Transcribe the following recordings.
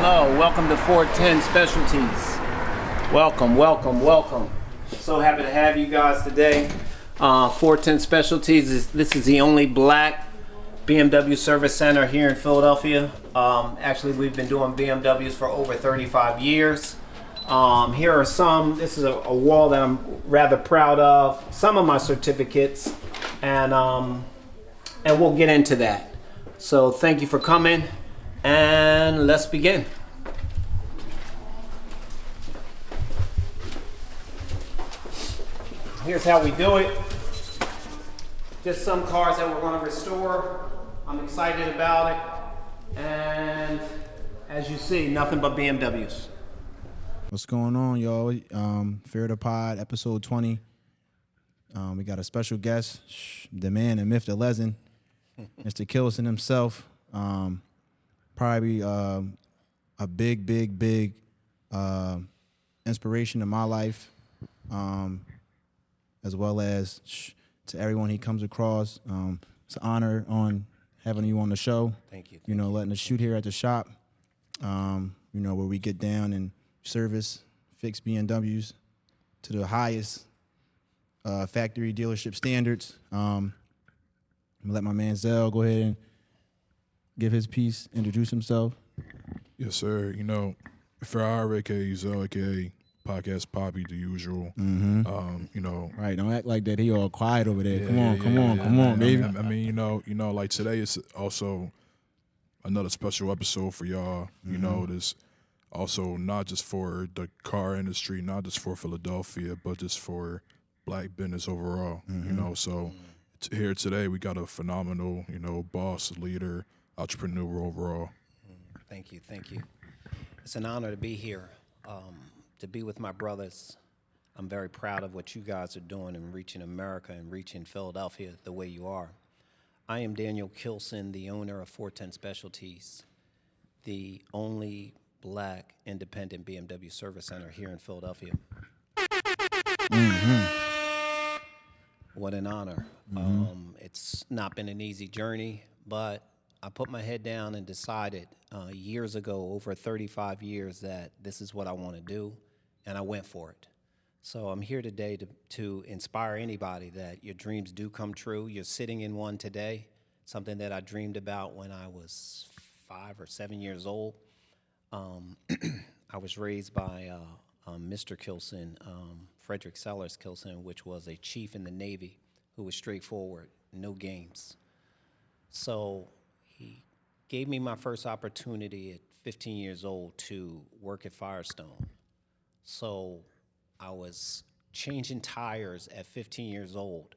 Hello, welcome to 410 Specialties. Welcome. So happy to have you guys today. 410 Specialties, this is the only black BMW service center here in Philadelphia. Actually, we've been doing BMWs for over 35 years. Here are some, this is a wall that I'm rather proud of, some of my certificates, and we'll get into that. So thank you for coming, and let's begin. Here's how we do it. Just some cars that we're going to restore. I'm excited about it. And as you see, nothing but BMWs. What's going on, y'all? Fear the Pod, episode 20. We got a special guest, the man, the myth, the legend, Mr. Kilson himself. Probably a big inspiration in my life, as well as to everyone he comes across. It's an honor on having you on the show. Thank you. Letting us shoot here at the shop, where we get down and service, fix BMWs to the highest factory dealership standards. I'm gonna let my man Zell go ahead and give his piece, introduce himself. Yes, sir. Ferrari, aka Zell, aka Podcast Poppy, the usual. Mm-hmm. Right, don't act like that. He all quiet over there. Come on, baby. I mean, like today is also another special episode for y'all. Mm-hmm. This also not just for the car industry, not just for Philadelphia, but just for black business overall. Mm-hmm. So here today we got a phenomenal, boss, leader, entrepreneur overall. Thank you. It's an honor to be here, to be with my brothers. I'm very proud of what you guys are doing in reaching America and reaching Philadelphia the way you are. I am Daniel Kilson, the owner of 410 Specialties, the only black independent BMW service center here in Philadelphia. Mm-hmm. What an honor. Mm-hmm. It's not been an easy journey, but I put my head down and decided years ago, over 35 years, that this is what I want to do, and I went for it. So I'm here today to inspire anybody that your dreams do come true. You're sitting in one today, something that I dreamed about when I was 5 or 7 years old. I was raised by Mr. Kilson, Frederick Sellers Kilson, which was a chief in the Navy who was straightforward, no games. So he gave me my first opportunity at 15 years old to work at Firestone. So I was changing tires at 15 years old.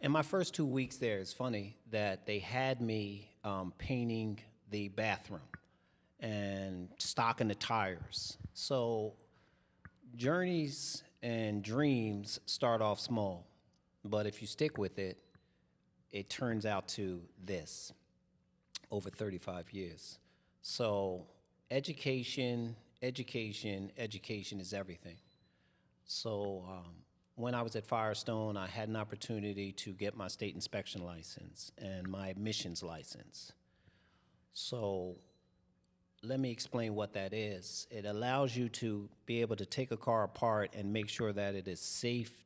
And my first 2 weeks there, it's funny that they had me painting the bathroom and stocking the tires. So journeys and dreams start off small, but if you stick with it, it turns out to this over 35 years. So education is everything. So when I was at Firestone, I had an opportunity to get my state inspection license and my admissions license. So let me explain what that is. It allows you to be able to take a car apart and make sure that it is safe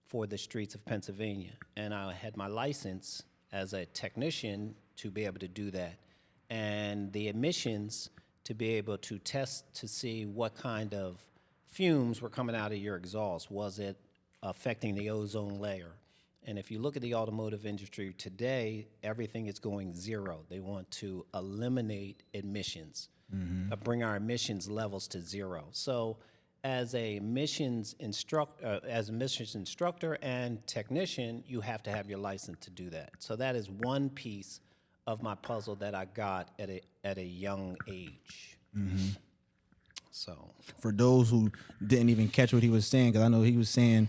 for the streets of Pennsylvania. And I had my license as a technician to be able to do that. And the admissions to be able to test to see what kind of fumes were coming out of your exhaust. Was it affecting the ozone layer? And if you look at the automotive industry today, everything is going zero. They want to eliminate emissions, bring our emissions levels to zero. So as a emissions instructor and technician, you have to have your license to do that. So that is one piece of my puzzle that I got at a young age. Mm-hmm. So for those who didn't even catch what he was saying, because I know he was saying,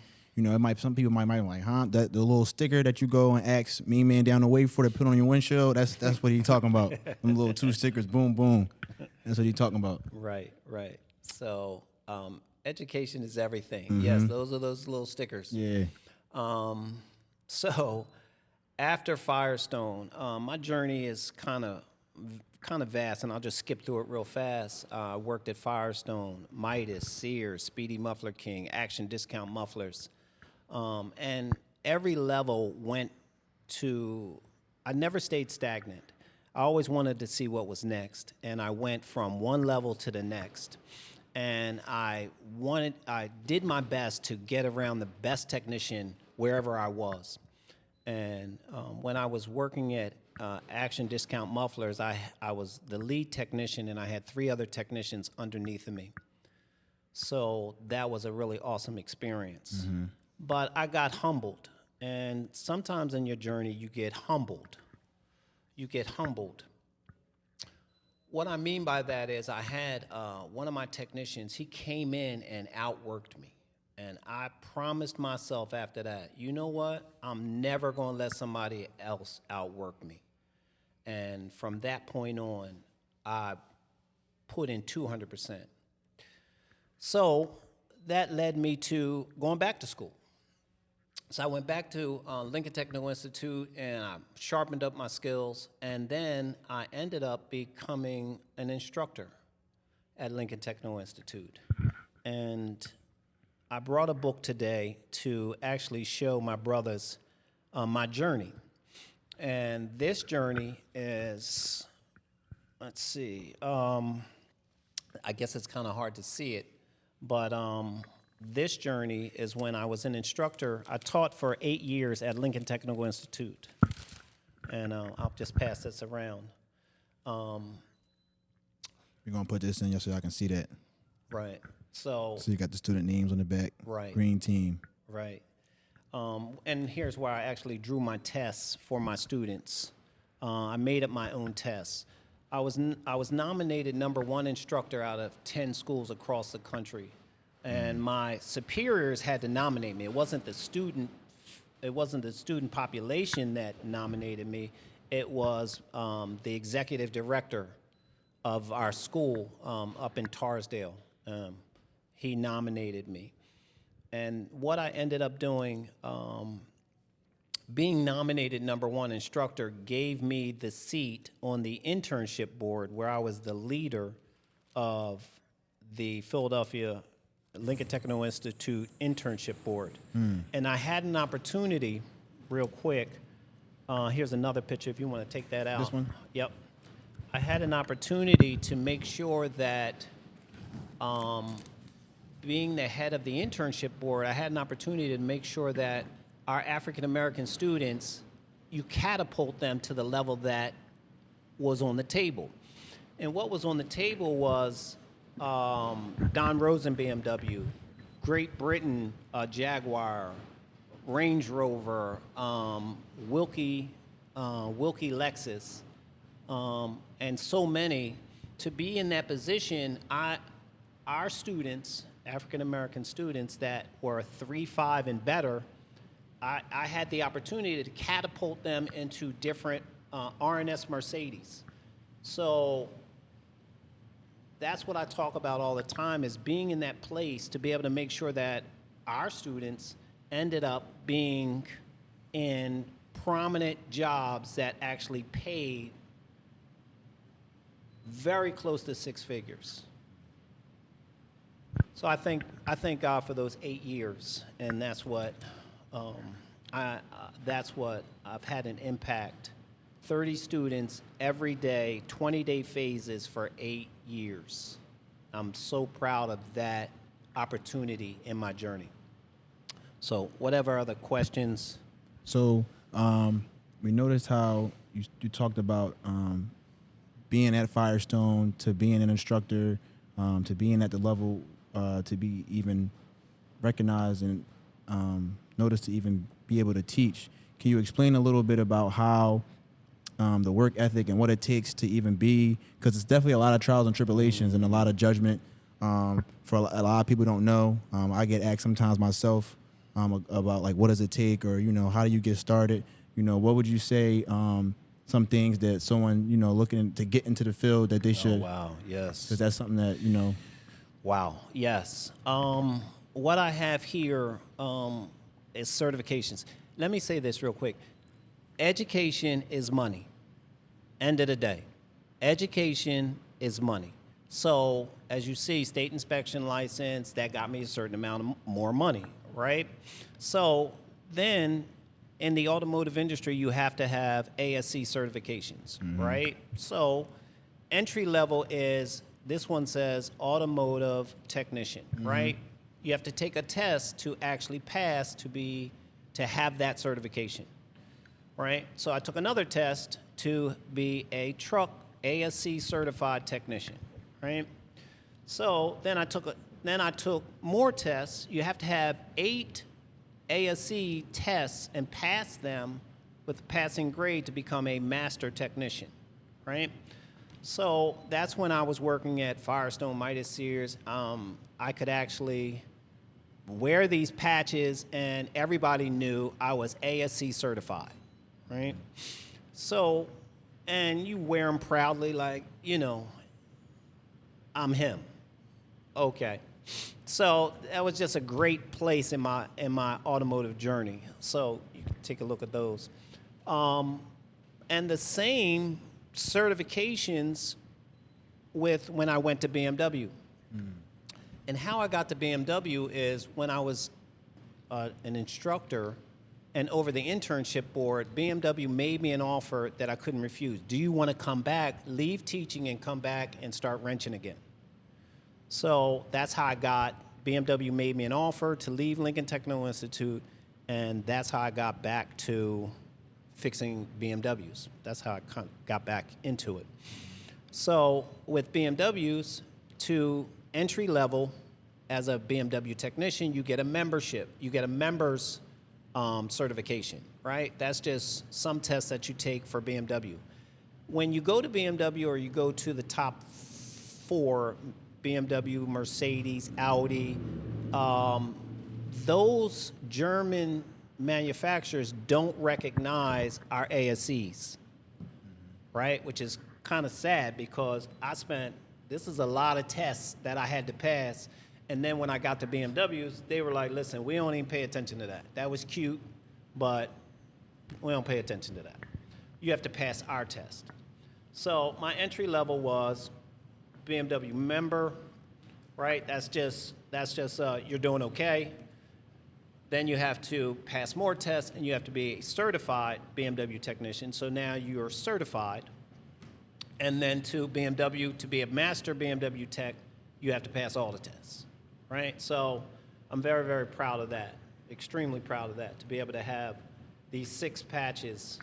some people might be like, huh? That the little sticker that you go and ask me man down the way for to put on your windshield, that's what he talking about. Them little 2 stickers, boom, boom. That's what he talking about. Right. So education is everything. Mm-hmm. Yes, those are those little stickers. Yeah. So after Firestone, my journey is kind of kind of vast, and I'll just skip through it real fast. I worked at Firestone, Midas, Sears, Speedy Muffler King, Action Discount Mufflers. And every level went to, I never stayed stagnant. I always wanted to see what was next, and I went from one level to the next. And I did my best to get around the best technician wherever I was. And when I was working at Action Discount Mufflers, I was the lead technician, and I had 3 other technicians underneath of me. So that was a really awesome experience. Mm-hmm. But I got humbled. And sometimes in your journey, you get humbled. You get humbled. What I mean by that is I had one of my technicians, he came in and outworked me. And I promised myself after that, you know what? I'm never going to let somebody else outwork me. And from that point on, I put in 200%. So that led me to going back to school. So I went back to Lincoln Technical Institute, and I sharpened up my skills, and then I ended up becoming an instructor at Lincoln Technical Institute. And I brought a book today to actually show my brothers my journey. And this journey is, let's see, I guess it's kind of hard to see it, but this journey is when I was an instructor. I taught for 8 years at Lincoln Technical Institute. And I'll just pass this around. We're going to put this in here so I can see that. Right. So you got the student names on the back. Right. Green team. Right. And here's where I actually drew my tests for my students. I made up my own tests. I was nominated #1 instructor out of 10 schools across the country. And my superiors had to nominate me. It wasn't the student population that nominated me. It was the executive director of our school up in Tarsdale. He nominated me. And what I ended up doing, being nominated #1 instructor gave me the seat on the internship board where I was the leader of the Philadelphia Lincoln Technical Institute internship board. And I had an opportunity, real quick, here's another picture if you want to take that out. This one? Yep. I had an opportunity to make sure that being the head of the internship board, I had an opportunity to make sure that our African American students, you catapult them to the level that was on the table. And what was on the table was Don Rosen BMW, Great Britain Jaguar, Range Rover, Wilkie Lexus, and so many. To be in that position, our students, African American students that were 3.5 and better, I had the opportunity to catapult them into different R&S Mercedes. So that's what I talk about all the time, is being in that place to be able to make sure that our students ended up being in prominent jobs that actually paid very close to 6 figures. So I thank God for those 8 years, and that's what I've had an impact. 30 students every day, 20-day phases for 8 years. I'm so proud of that opportunity in my journey. So whatever other questions. So we noticed how you talked about being at Firestone, to being an instructor, to being at the level to be even recognized and noticed to even be able to teach. Can you explain a little bit about how the work ethic and what it takes to even be, because it's definitely a lot of trials and tribulations and a lot of judgment. For a lot of people don't know. I get asked sometimes myself about, like, what does it take, or, how do you get started? What would you say some things that someone, looking to get into the field that they should? Oh, wow, yes. Because that's something that, Wow, yes. What I have here is certifications. Let me say this real quick. Education is money, end of the day. education is money. So as you see, state inspection license, that got me a certain amount of more money, right? So then in the automotive industry, you have to have ASC certifications, right? So entry level is, this one says automotive technician, right? You have to take a test to actually pass to have that certification, right? So I took another test to be a truck ASC certified technician, right? So then I took more tests. You have to have 8 ASC tests and pass them with a passing grade to become a master technician, right? So that's when I was working at Firestone Midas Sears. I could actually wear these patches, and everybody knew I was ASC certified, right? So, and you wear them proudly, like, you know, I'm him. Okay. So that was just a great place in my automotive journey. So you can take a look at those. And the same certifications with when I went to BMW. And how I got to BMW is when I was an instructor and over the internship board, BMW made me an offer that I couldn't refuse. Do you want to come back, leave teaching and come back and start wrenching again? So that's how I got, BMW made me an offer to leave Lincoln Technical Institute, and that's how I got back to fixing BMWs. That's how I got back into it. So with BMWs, to entry level as a BMW technician, you get a membership. You get a member's certification, right? That's just some tests that you take for BMW. When you go to BMW or you go to the top 4, BMW, Mercedes, Audi, those German manufacturers don't recognize our ASCs, right? Which is kind of sad because this is a lot of tests that I had to pass. And then when I got to BMWs, they were like, listen, we don't even pay attention to that. That was cute, but we don't pay attention to that. You have to pass our test. So my entry level was BMW member, right? That's just you're doing okay. Then you have to pass more tests, and you have to be a certified BMW technician. So now you're certified. And then to BMW, to be a master BMW tech, you have to pass all the tests, right? So I'm very, very proud of that, extremely proud of that, to be able to have these 6 patches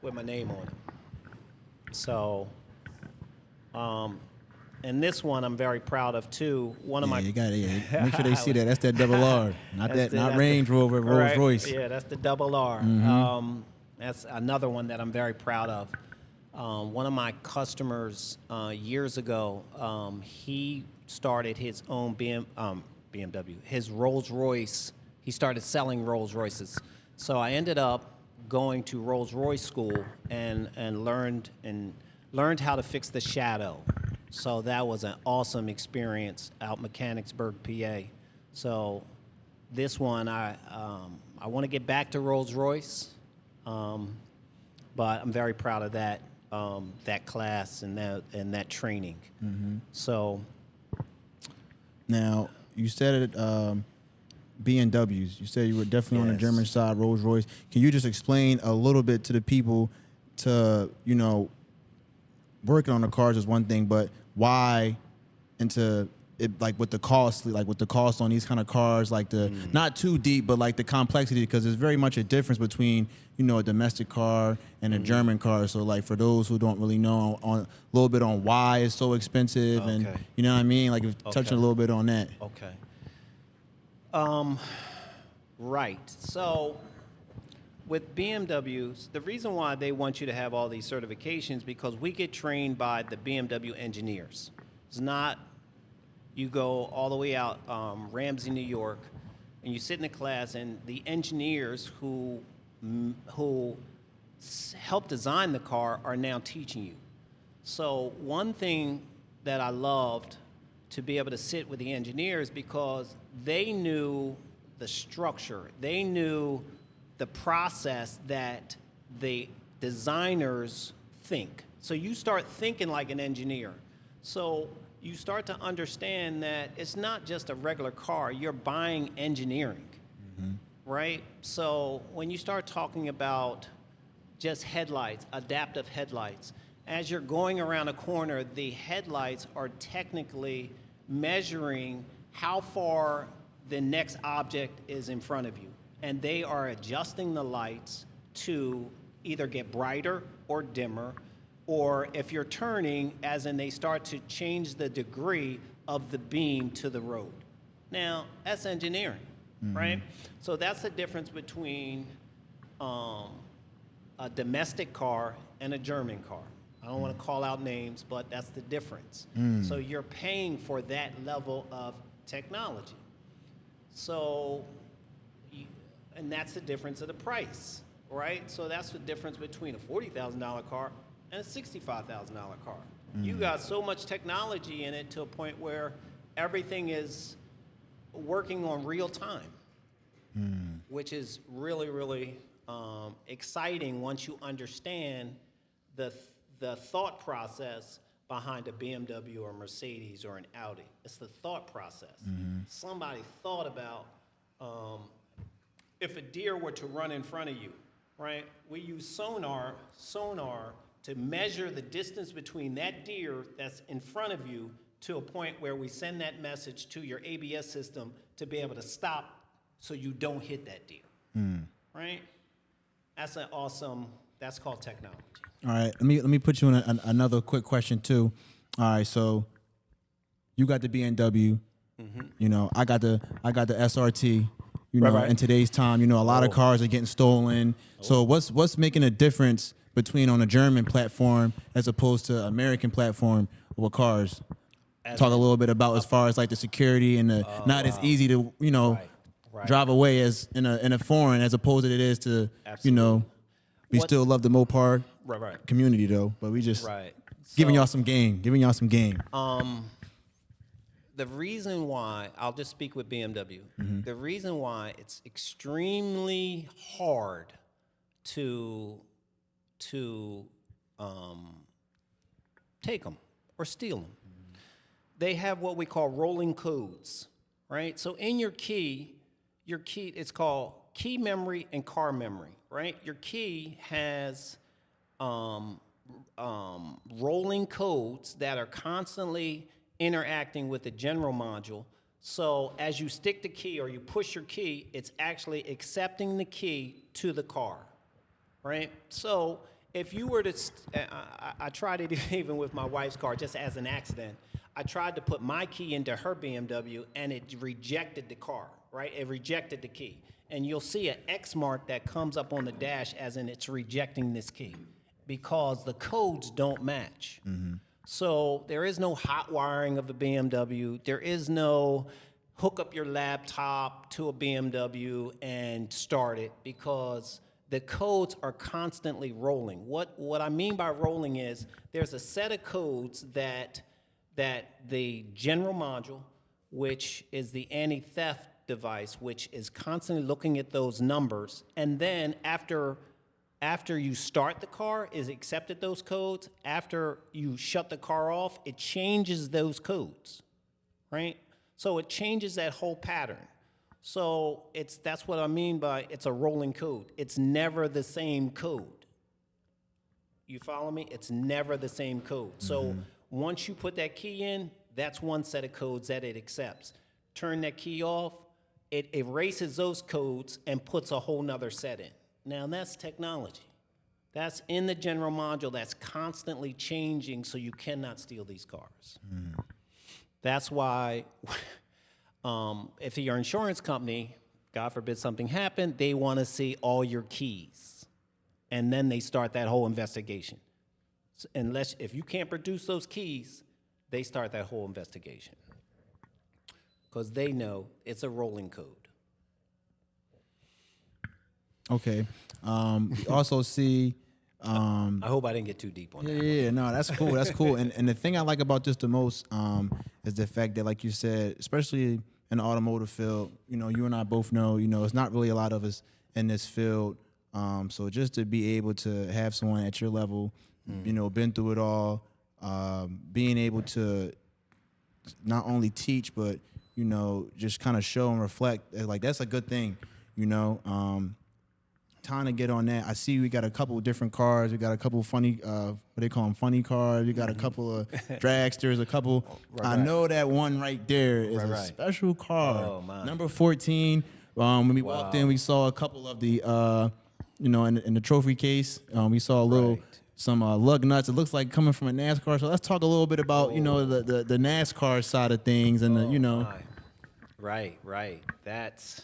with my name on it. So, and this one I'm very proud of too. One of my you got it. Make sure they see that. That's that double R, not Range Rover, Rolls right, Royce. Yeah, that's the double R. That's another one that I'm very proud of. One of my customers years ago, he started his own BMW, his Rolls Royce. He started selling Rolls Royces. So I ended up going to Rolls Royce school and learned how to fix the Shadow. So that was an awesome experience out Mechanicsburg, PA. So this one, I want to get back to Rolls Royce, but I'm very proud of that class and that training. So now you said it. BMWs. You said you were definitely on the German side, Rolls Royce. Can you just explain a little bit to the people working on the cars is one thing, but why into it, like with the cost on these kind of cars, like not too deep, but like the complexity, because there's very much a difference between, a domestic car and a German car. So like for those who don't really know on a little bit on why it's so expensive and you know what I mean? Like touching a little bit on that. Okay. Right. So with BMWs, the reason why they want you to have all these certifications because we get trained by the BMW engineers. It's not you go all the way out Ramsey, New York, and you sit in a class, and the engineers who helped design the car are now teaching you. So one thing that I loved to be able to sit with the engineers because they knew the structure, they knew the process that the designers think. So you start thinking like an engineer. So you start to understand that it's not just a regular car, you're buying engineering, right? So when you start talking about just headlights, adaptive headlights, as you're going around a corner, the headlights are technically measuring how far the next object is in front of you. And they are adjusting the lights to either get brighter or dimmer, or if you're turning, as in they start to change the degree of the beam to the road. Now, that's engineering, right? So that's the difference between a domestic car and a German car. I don't want to call out names, but that's the difference. So you're paying for that level of technology. So, and that's the difference of the price, right? So that's the difference between a $40,000 car and a $65,000 car. You got so much technology in it to a point where everything is working on real time, which is really, really exciting once you understand the thought process behind a BMW or a Mercedes or an Audi. It's the thought process. Somebody thought about if a deer were to run in front of you, right? We use sonar to measure the distance between that deer that's in front of you to a point where we send that message to your ABS system to be able to stop so you don't hit that deer, right? That's an awesome, that's called technology. All right, let me put you in another quick question too. All right, so you got the BMW, you know, I got the SRT. You know, Right. in today's time, you know, a lot of cars are getting stolen. So what's making a difference between on a German platform as opposed to American platform with cars? Talk a little bit about as far as like the security and the not as easy to, you know, Right. drive away as in a foreign as opposed to it is to, you know, we What- still love the Mopar Right. community though, but we just Right. giving So- y'all some game, The reason why, I'll just speak with BMW, the reason why it's extremely hard to take them or steal them, they have what we call rolling codes, right? So in your key, it's called key memory and car memory, right? Your key has rolling codes that are constantly interacting with the general module. So as you stick the key or you push your key, it's actually accepting the key to the car, right? So if you were to, I tried it even with my wife's car, just as an accident. I tried to put my key into her BMW and it rejected the car, right? It rejected the key. And you'll see an X mark that comes up on the dash as in it's rejecting this key because the codes don't match. So there is no hot wiring of a BMW. There is no hook up your laptop to a BMW and start it because the codes are constantly rolling. What I mean by rolling is there's a set of codes that the general module, which is the anti-theft device, which is constantly looking at those numbers, and then after you start the car, is accepted those codes. After you shut the car off, it changes those codes, right? So it changes that whole pattern. So that's what I mean by it's a rolling code. It's never the same code. You follow me? It's never the same code. So once you put that key in, that's one set of codes that it accepts. Turn that key off, it erases those codes and puts a whole nother set in. Now that's technology. That's in the general module that's constantly changing so you cannot steal these cars. That's why if you're an insurance company, God forbid something happened, they want to see all your keys. And then they start that whole investigation. So if you can't produce those keys, they start that whole investigation. Because they know it's a rolling code. Okay. We also see. I hope I didn't get too deep on that. Yeah, no, that's cool. That's cool. And the thing I like about this the most is the fact that, like you said, especially in the automotive field, you know, you and I both know, you know, it's not really a lot of us in this field So just to be able to have someone at your level, been through it all, being able to not only teach, but, just kind of show and reflect, like, that's a good thing, Time to get on that. I see we got a couple of different cars. We got a couple of funny, what they call them, funny cars. We got a couple of dragsters, a couple. I know that one right there is a special car. Oh, my. Number 14. When we walked in, we saw a couple of the, in the trophy case. We saw a little, some lug nuts. It looks like coming from a NASCAR. So let's talk a little bit about, the NASCAR side of things and My. Right. That's,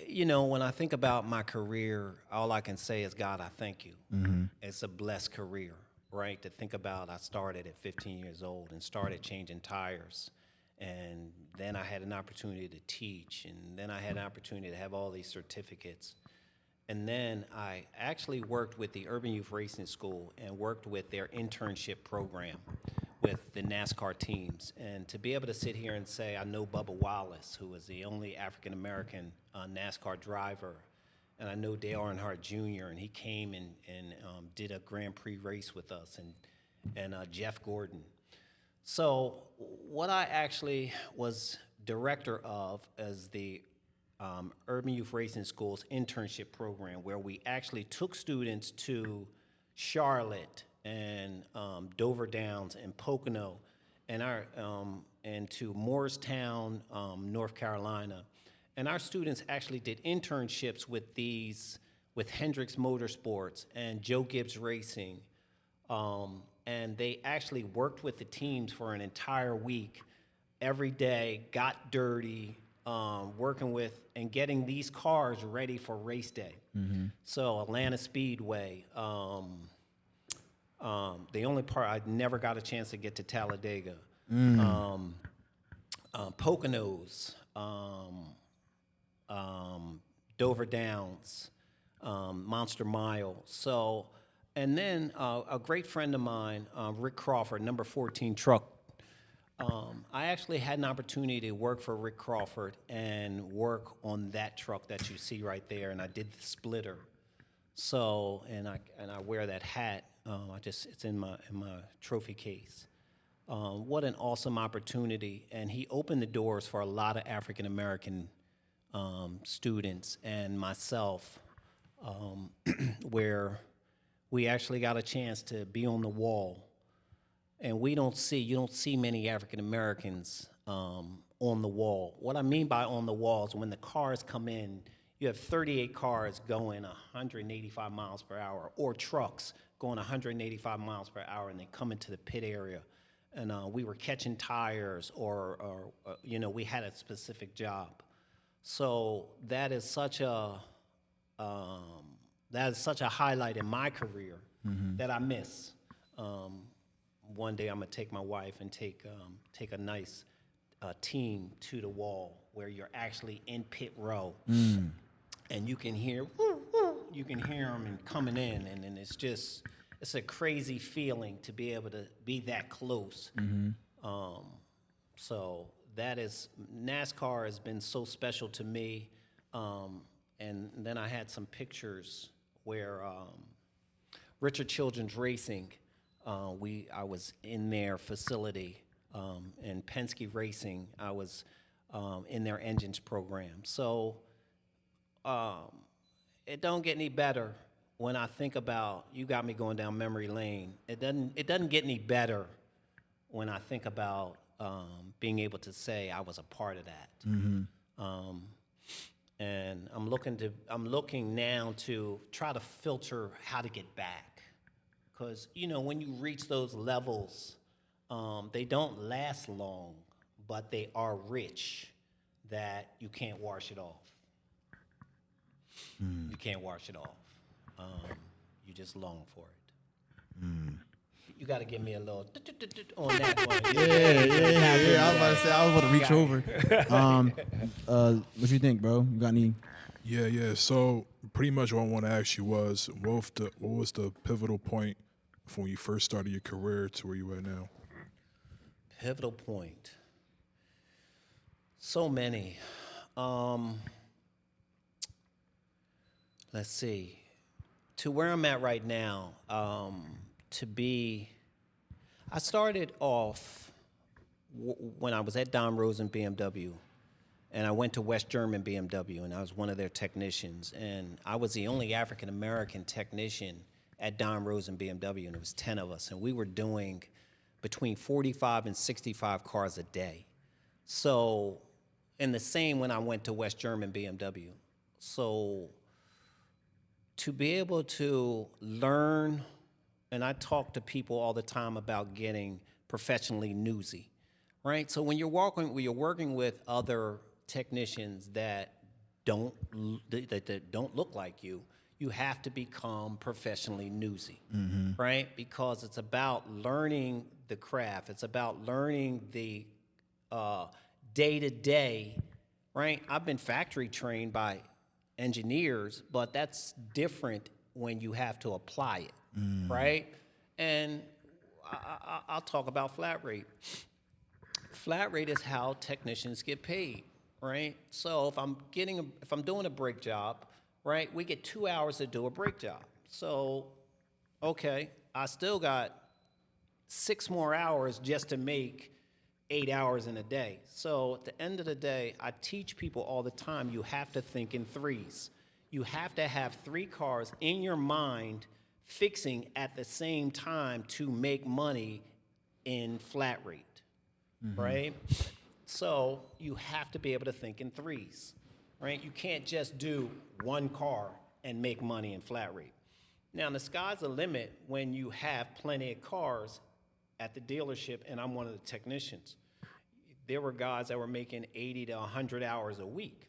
when I think about my career, all I can say is, God, I thank you. It's a blessed career, right? To think about, I started at 15 years old and started changing tires. And then I had an opportunity to teach. And then I had an opportunity to have all these certificates. And then I actually worked with the Urban Youth Racing School and worked with their internship program with the NASCAR teams. And to be able to sit here and say, I know Bubba Wallace, who was the only African-American NASCAR driver, and I know Dale Earnhardt Jr., and he came and did a Grand Prix race with us, and Jeff Gordon. So what I actually was director of is the Urban Youth Racing School's internship program, where we actually took students to Charlotte and Dover Downs and Pocono and to Morristown, North Carolina. And our students actually did internships with Hendricks Motorsports and Joe Gibbs Racing. And they actually worked with the teams for an entire week, every day, got dirty, working with and getting these cars ready for race day. So Atlanta Speedway, the only part I never got a chance to get to Talladega, Poconos, Dover Downs, Monster Mile. So, and then a great friend of mine, Rick Crawford, number 14 truck. I actually had an opportunity to work for Rick Crawford and work on that truck that you see right there, and I did the splitter. So, and I wear that hat. It's in my trophy case. What an awesome opportunity, and he opened the doors for a lot of African American students and myself, where we actually got a chance to be on the wall. And you don't see many African Americans on the wall. What I mean by on the wall is when the cars come in, you have 38 cars going 185 miles per hour, or trucks going 185 miles per hour, and they come into the pit area. And we were catching tires, or we had a specific job. So that is such a highlight in my career that I miss. One day I'm gonna take my wife and take a nice team to the wall where you're actually in pit row, and you can hear them and coming in, and it's a crazy feeling to be able to be that close. So NASCAR has been so special to me, and then I had some pictures where Richard Children's Racing. I was in their facility, and Penske Racing, I was in their engines program. So it don't get any better when I think about, you got me going down memory lane. It doesn't get any better when I think about being able to say I was a part of that. And I'm looking now to try to filter how to get back. Because, when you reach those levels, they don't last long, but they are rich that you can't wash it off. You can't wash it off. You just long for it. You got to give me a little on that one. Yeah. I was about to say, I was about to reach over. What you think, bro? You got any? Yeah. So pretty much what I want to ask you was, what was the pivotal point from when you first started your career to where you are now? Pivotal point. So many. let's see, to where I'm at right now, I started off when I was at Don Rosen BMW, and I went to West German BMW, and I was one of their technicians, and I was the only African American technician at Don Rosen BMW, and it was 10 of us, and we were doing between 45 and 65 cars a day. So, and the same when I went to West German BMW. So, to be able to learn, and I talk to people all the time about getting professionally newsy, right? So when you're working with other technicians that don't look like you, you have to become professionally newsy, right? Because it's about learning the craft. It's about learning the day-to-day, right? I've been factory trained by engineers, but that's different when you have to apply it, right? And I'll talk about flat rate. Flat rate is how technicians get paid, right? So if I'm doing a brake job, right, we get 2 hours to do a brake job. So, okay, I still got 6 more hours just to make 8 hours in a day. So at the end of the day, I teach people all the time, you have to think in threes. You have to have 3 cars in your mind fixing at the same time to make money in flat rate, right? So you have to be able to think in threes, right? You can't just do 1 car and make money in flat rate. Now, the sky's the limit when you have plenty of cars at the dealership, and I'm one of the technicians. There were guys that were making 80 to 100 hours a week,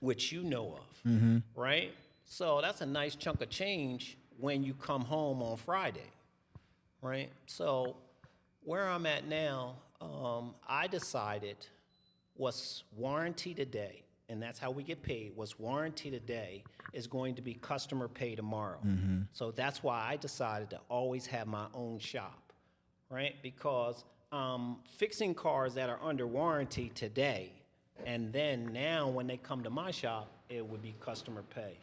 which you know of, right? So that's a nice chunk of change when you come home on Friday, right? So where I'm at now, I decided what's warranty today, and that's how we get paid, what's warranty today is going to be customer pay tomorrow. So that's why I decided to always have my own shop, right? Because fixing cars that are under warranty today, and then now when they come to my shop, it would be customer pay.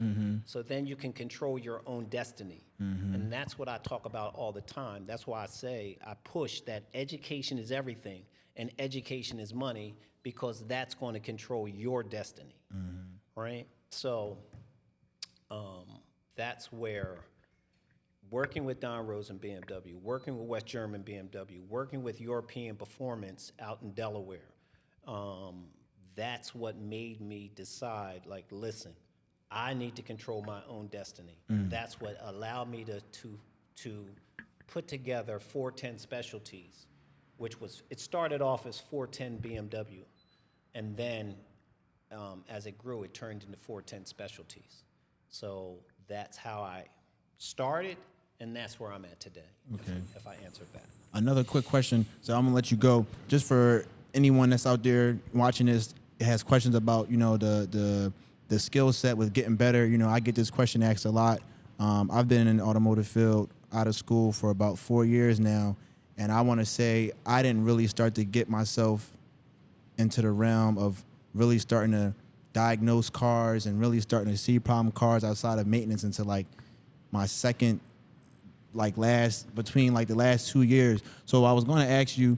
So then you can control your own destiny. And that's what I talk about all the time. That's why I push that education is everything and education is money, because that's going to control your destiny, right? So that's where working with Don Rosen BMW, working with West German BMW, working with European Performance out in Delaware, that's what made me decide, like, listen, I need to control my own destiny. That's what allowed me to put together 410 Specialties, it started off as 410 BMW, and then as it grew, it turned into 410 Specialties. So that's how I started, and that's where I'm at today, if I answered that. Another quick question. So I'm gonna let you go. Just for anyone that's out there watching this, has questions about the skill set with getting better. I get this question asked a lot. I've been in the automotive field out of school for about 4 years now, and I want to say I didn't really start to get myself into the realm of really starting to diagnose cars and really starting to see problem cars outside of maintenance until like my second, between the last 2 years. So I was going to ask you,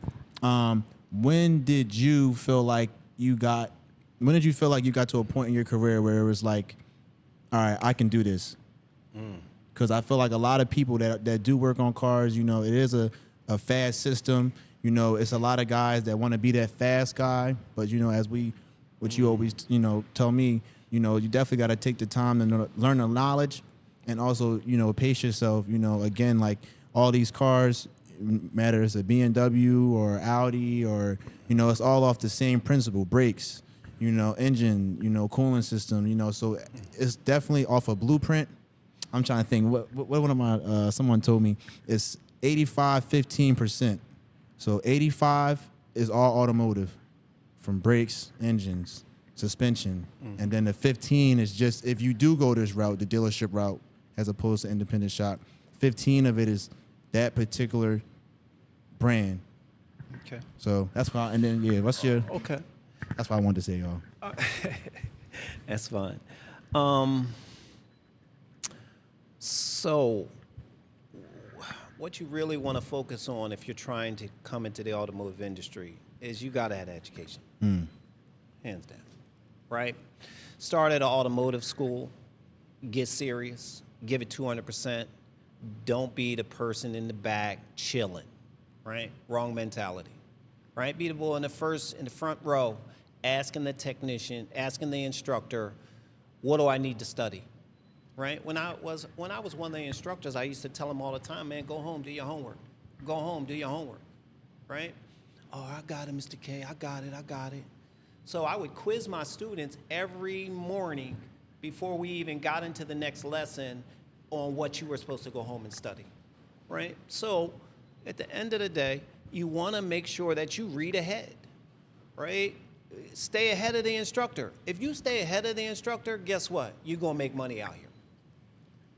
when did you feel like you got to a point in your career where it was like, all right, I can do this? Because I feel like a lot of people that do work on cars, it is a fast system. It's a lot of guys that want to be that fast guy, but what you always tell me, you definitely got to take the time to learn the knowledge, and also pace yourself. Again, like all these cars, matter it's a BMW or Audi or it's all off the same principle: brakes, engine, cooling system, so it's definitely off a blueprint. I'm trying to think what one of my someone told me it's 85-15%. So 85 is all automotive, from brakes, engines, suspension, and then the 15 is just if you do go this route, the dealership route, as opposed to independent shop. 15 of it is that particular brand. Okay. So that's why. And then what's your? Okay. That's what I wanted to say, y'all. That's fine. So, what you really want to focus on if you're trying to come into the automotive industry is you got to have education, hands down, right? Start at an automotive school, get serious, give it 200%. Don't be the person in the back chilling, right? Wrong mentality, right? Be the boy in the front row, asking the technician, asking the instructor, what do I need to study? Right? When I was one of the instructors, I used to tell them all the time, man, go home, do your homework. Go home, do your homework. Right? Oh, I got it, Mr. K. I got it. So I would quiz my students every morning before we even got into the next lesson on what you were supposed to go home and study. Right? So at the end of the day, you want to make sure that you read ahead. Right? Stay ahead of the instructor. If you stay ahead of the instructor, guess what? You're going to make money out here.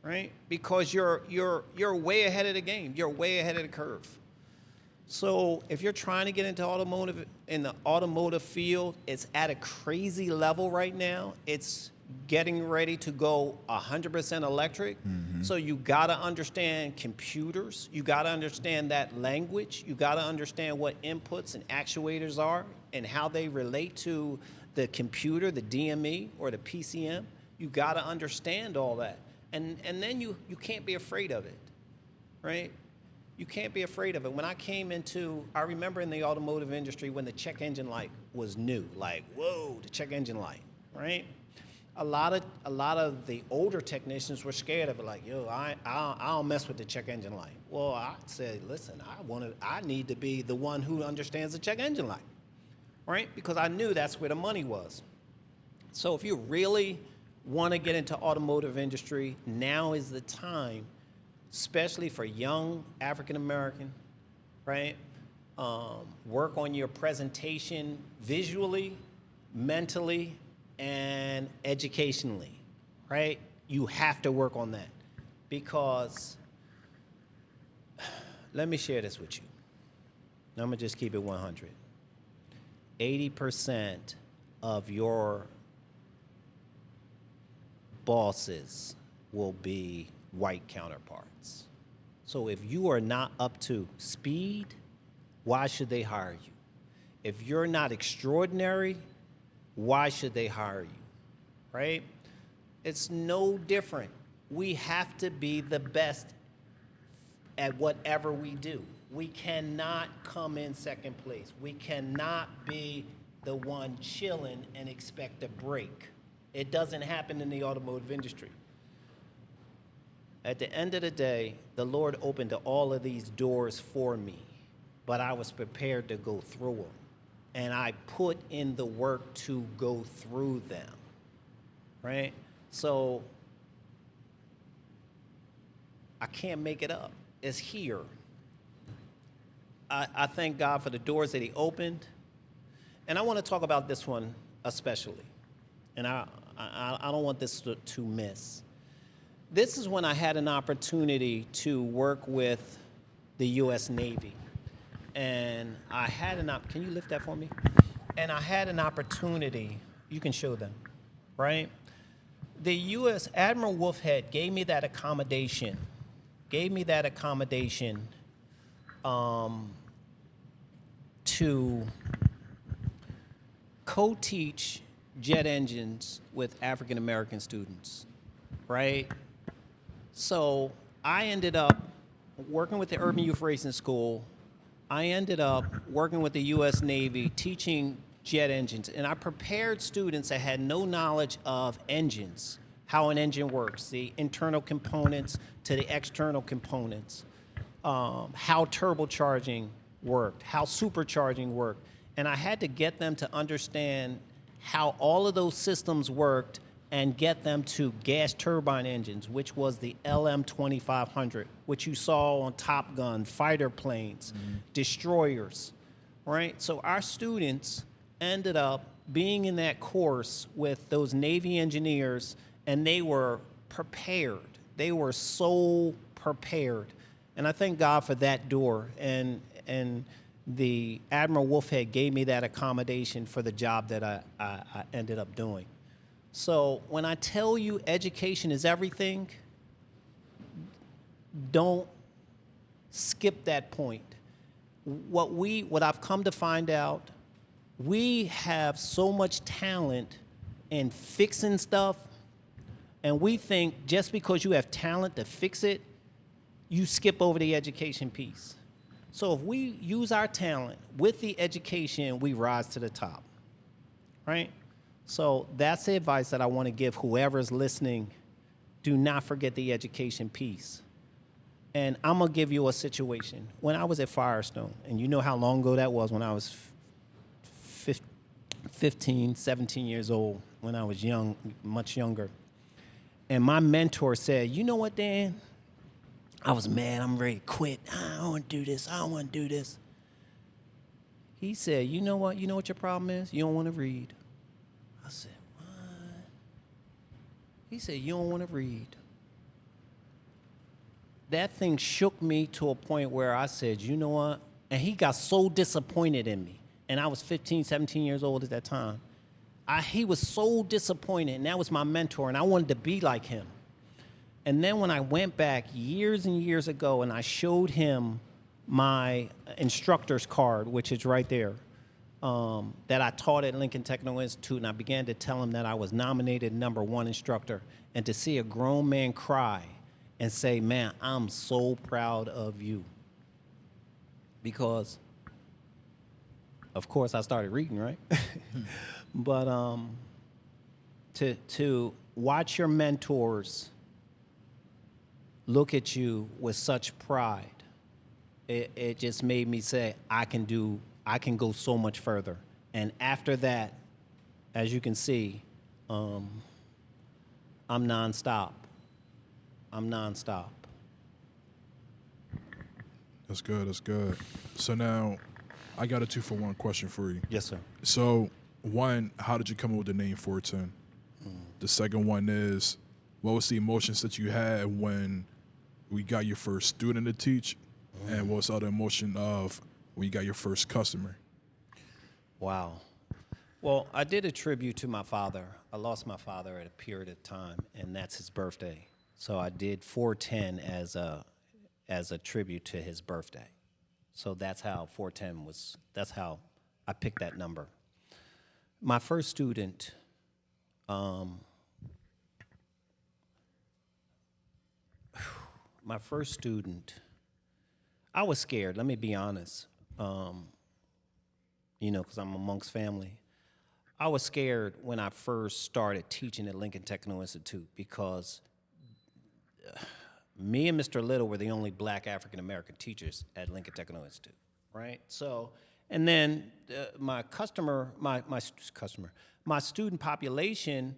Right? Because you're way ahead of the game. You're way ahead of the curve. So if you're trying to get into the automotive field, it's at a crazy level right now. It's getting ready to go 100% electric. So you got to understand computers. You got to understand that language. You got to understand what inputs and actuators are and how they relate to the computer, the DME or the PCM. You got to understand all that. And then you can't be afraid of it, right? You can't be afraid of it. When I remember in the automotive industry when the check engine light was new, like, whoa, the check engine light, right? A lot of the older technicians were scared of it, like, yo, I don't mess with the check engine light. Well, I said, listen, I need to be the one who understands the check engine light, right? Because I knew that's where the money was. So if you really want to get into automotive industry, now is the time, especially for young African American, right? Work on your presentation visually, mentally, and educationally, right? You have to work on that because, let me share this with you. I'm gonna just keep it 100. 80% of your bosses will be white counterparts. So if you are not up to speed, why should they hire you? If you're not extraordinary, why should they hire you, right? It's no different. We have to be the best at whatever we do. We cannot come in second place. We cannot be the one chilling and expect a break. It doesn't happen in the automotive industry. At the end of the day, the Lord opened all of these doors for me, but I was prepared to go through them. And I put in the work to go through them, right? So I can't make it up. It's here. I thank God for the doors that he opened. And I want to talk about this one especially. And I don't want this to miss. This is when I had an opportunity to work with the U.S. Navy. And I had can you lift that for me? And I had an opportunity, you can show them, right? The U.S. Admiral Wolfhead gave me that accommodation to co-teach jet engines with African American students, right? So I ended up working with the Urban Youth Racing School. I ended up working with the U.S. Navy teaching jet engines, and I prepared students that had no knowledge of engines, how an engine works, the internal components to the external components, how turbocharging worked, how supercharging worked. And I had to get them to understand how all of those systems worked and get them to gas turbine engines, which was the LM-2500, which you saw on Top Gun, fighter planes, destroyers, right? So our students ended up being in that course with those Navy engineers, and they were prepared. They were so prepared. And I thank God for that door. And the Admiral Wolfhead gave me that accommodation for the job that I ended up doing. So when I tell you education is everything, don't skip that point. What I've come to find out, we have so much talent in fixing stuff, and we think just because you have talent to fix it, you skip over the education piece. So if we use our talent with the education, we rise to the top, right? So that's the advice that I want to give whoever's listening. Do not forget the education piece. And I'm going to give you a situation. When I was at Firestone, and you know how long ago that was, when I was 15, 17 years old, when I was young, much younger. And my mentor said, you know what, Dan? I was mad. I'm ready to quit. I don't want to do this. I don't want to do this. He said, you know what? You know what your problem is? You don't want to read. I said, what? He said, you don't want to read. That thing shook me to a point where I said, you know what? And he got so disappointed in me. And I was 15, 17 years old at that time. He was so disappointed, and that was my mentor, and I wanted to be like him. And then when I went back years and years ago and I showed him my instructor's card, which is right there, that I taught at Lincoln Technical Institute, and I began to tell him that I was nominated #1 instructor, and to see a grown man cry and say, man, I'm so proud of you. Because, of course, I started reading, right? But to watch your mentors look at you with such pride, it just made me say, I can go so much further. And after that, as you can see, I'm nonstop. I'm nonstop. That's good. That's good. So now, I got a 2-for-1 question for you. Yes, sir. So, one, how did you come up with the name 410? The second one is, what was the emotions that you had when we got your first student to teach? And what was the other emotion of when you got your first customer? Wow. Well, I did a tribute to my father. I lost my father at a period of time, and that's his birthday. So I did 410 as a tribute to his birthday. So that's how 410 was, that's how I picked that number. My first student, I was scared, let me be honest, because I'm amongst family. I was scared when I first started teaching at Lincoln Technical Institute because me and Mr. Little were the only black African-American teachers at Lincoln Technical Institute, right? So, and then my student population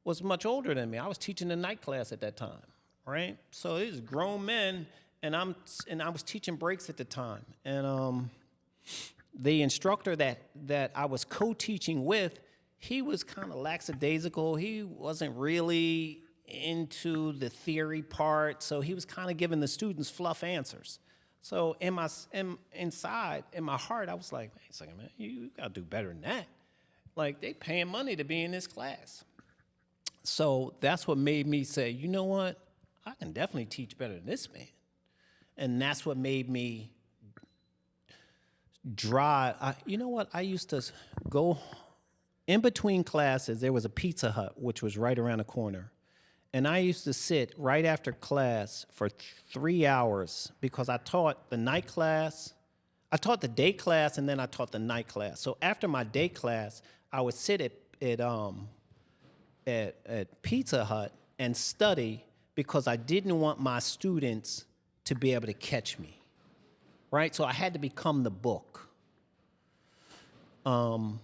was much older than me. I was teaching a night class at that time, right? So it was grown men, and I was teaching breaks at the time. And the instructor that I was co-teaching with, he was kind of lackadaisical. He wasn't really into the theory part, so he was kind of giving the students fluff answers. So inside, in my heart, I was like, wait a second, man, you gotta do better than that. Like, they paying money to be in this class. So that's what made me say, you know what? I can definitely teach better than this man. And that's what made me drive. You know what? I used to go in between classes. There was a Pizza Hut, which was right around the corner. And I used to sit right after class for 3 hours because I taught the night class. I taught the day class, and then I taught the night class. So after my day class, I would sit at Pizza Hut and study because I didn't want my students to be able to catch me, right? So I had to become the book. And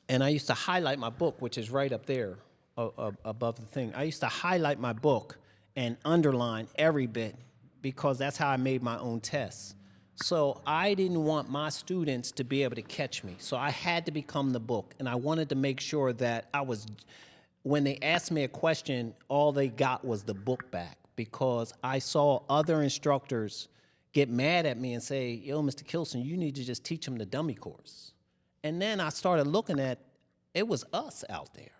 I used to highlight my book, which is right up there above the thing. I used to highlight my book and underline every bit because that's how I made my own tests. So I didn't want my students to be able to catch me. So I had to become the book, and I wanted to make sure that when they asked me a question, all they got was the book back, because I saw other instructors get mad at me and say, yo, Mr. Kilson, you need to just teach them the dummy course. And then I started looking at, it was us out there,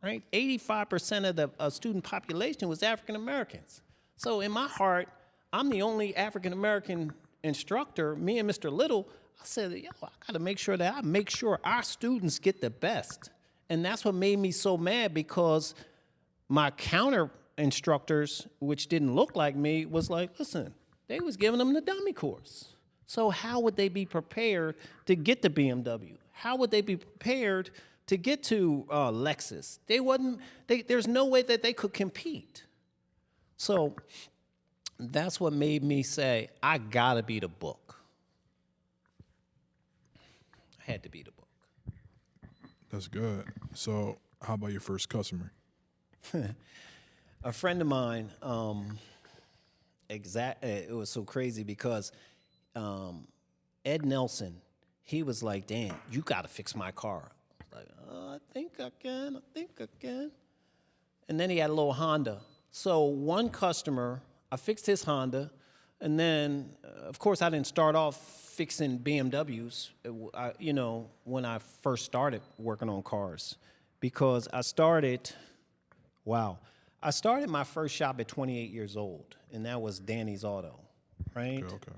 right? 85% of the student population was African Americans. So in my heart, I'm the only African American instructor. Me and Mr. Little, I said, yo, I got to make sure that I make sure our students get the best. And that's what made me so mad, because my counter instructors, which didn't look like me, was like, listen, they was giving them the dummy course. So how would they be prepared to get to BMW? How would they be prepared to get to Lexus? There's no way that they could compete. So that's what made me say, I gotta be the book. I had to be the book. That's good. So, how about your first customer? A friend of mine, it was so crazy because Ed Nelson, he was like, damn, you gotta fix my car. I was like, I think I can. And then he had a little Honda. So one customer, I fixed his Honda, and then, of course, I didn't start off fixing BMWs, when I first started working on cars, because I started my first shop at 28 years old, and that was Danny's Auto, right? Okay.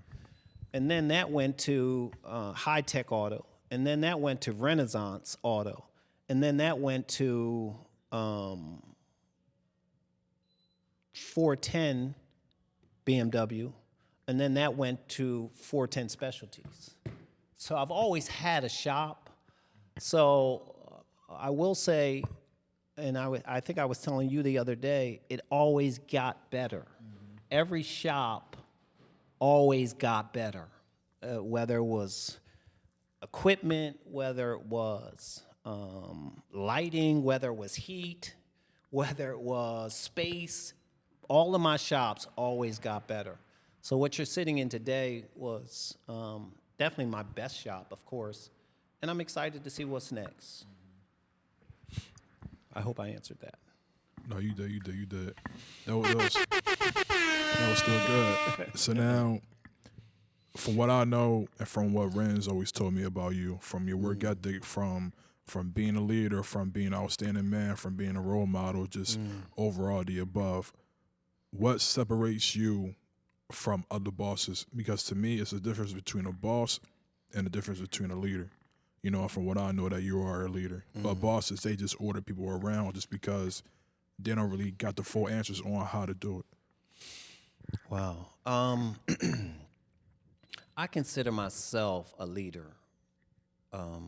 And then that went to High Tech Auto, and then that went to Renaissance Auto, and then that went to 410 BMW, and then that went to 410 Specialties. So I've always had a shop. So I will say, and I think I was telling you the other day, it always got better. Mm-hmm. Every shop always got better, whether it was equipment, whether it was lighting, whether it was heat, whether it was space. All of my shops always got better. So what you're sitting in today was definitely my best shop, of course, and I'm excited to see what's next. I hope I answered that. No, you did. That was still good. So now, from what I know and from what Ren's always told me about you, from your work ethic, from being a leader, from being an outstanding man, from being a role model, just overall the above, what separates you from other bosses? Because to me, it's a difference between a boss and a difference between a leader. From what I know, that you are a leader. But bosses, they just order people around just because they don't really got the full answers on how to do it. Wow. I consider myself a leader, and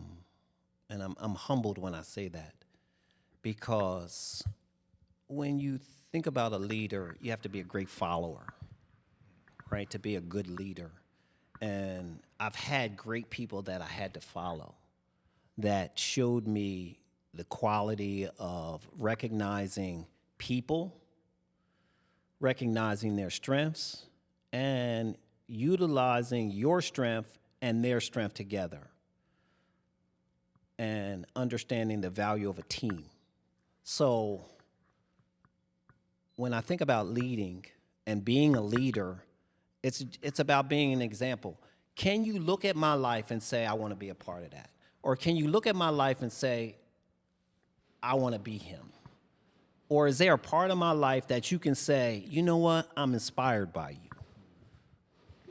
I'm humbled when I say that, because when you think about a leader, you have to be a great follower, right, to be a good leader. And I've had great people that I had to follow that showed me the quality of recognizing people, recognizing their strengths, and utilizing your strength and their strength together, and understanding the value of a team. So when I think about leading and being a leader, it's about being an example. Can you look at my life and say, I want to be a part of that? Or can you look at my life and say, I want to be him? Or is there a part of my life that you can say, you know what, I'm inspired by you?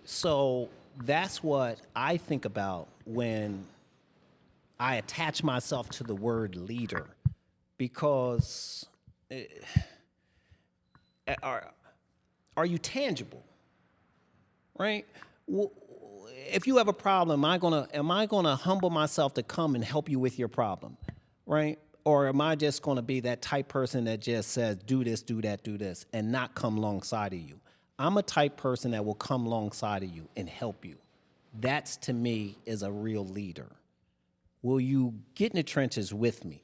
So that's what I think about when I attach myself to the word leader, because are you tangible, right? If you have a problem, am I gonna humble myself to come and help you with your problem, right? Or am I just gonna be that type person that just says, do this, do that, do this, and not come alongside of you? I'm a type person that will come alongside of you and help you. That's, to me, is a real leader. Will you get in the trenches with me?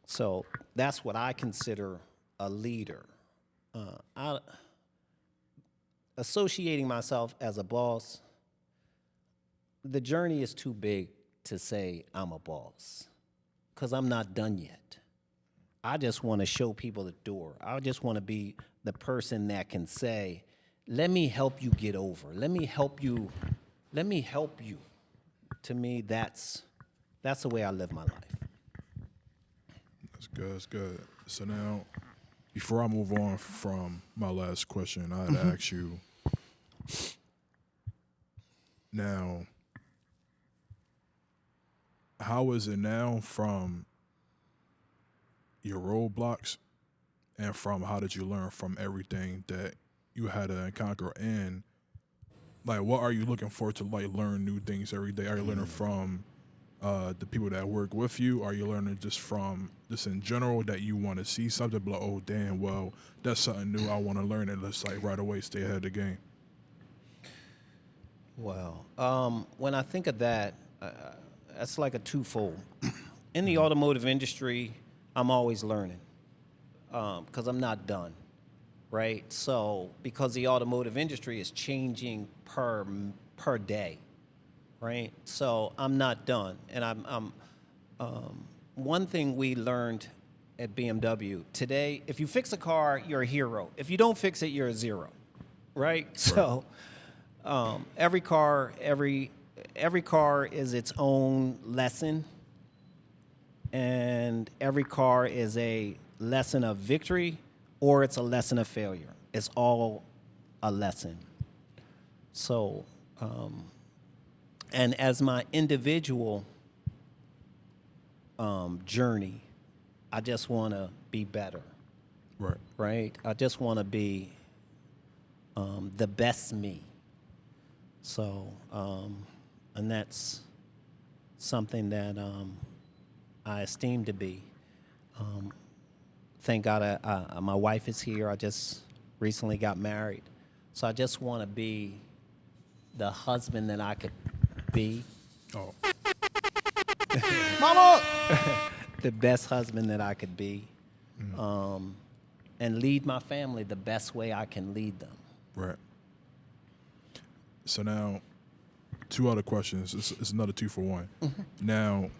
So that's what I consider a leader. Associating myself as a boss, the journey is too big to say I'm a boss, because I'm not done yet. I just want to show people the door. I just want to be the person that can say, let me help you get over. Let me help you. To me, that's the way I live my life. That's good. So now, Before I move on from my last question, I had to ask you now, how is it now from your roadblocks and from how did you learn from everything that you had to conquer? And like, what are you looking for to like learn new things every day? Are you learning from the people that work with you? Are you learning just from just in general that you want to see something, but like, oh damn, well that's something new I want to learn, and let's like right away stay ahead of the game? Well, when I think of that, that's like a twofold. In the automotive industry, I'm always learning because I'm not done, right? So because the automotive industry is changing per day, right? So I'm not done, and I'm one thing we learned at BMW today: if you fix a car, you're a hero. If you don't fix it, you're a zero, right? So every car is its own lesson, and every car is a lesson of victory or it's a lesson of failure. It's all a lesson. So, and as my individual journey, I just want to be better, Right. right? I just want to be the best me. So, and that's something that I esteem to be. Thank God my wife is here. I just recently got married. So I just want to be the husband that I could be, Oh, Mama. the best husband that I could be, and lead my family the best way I can lead them. right. So now, two other questions. It's another 2-for-1. Now,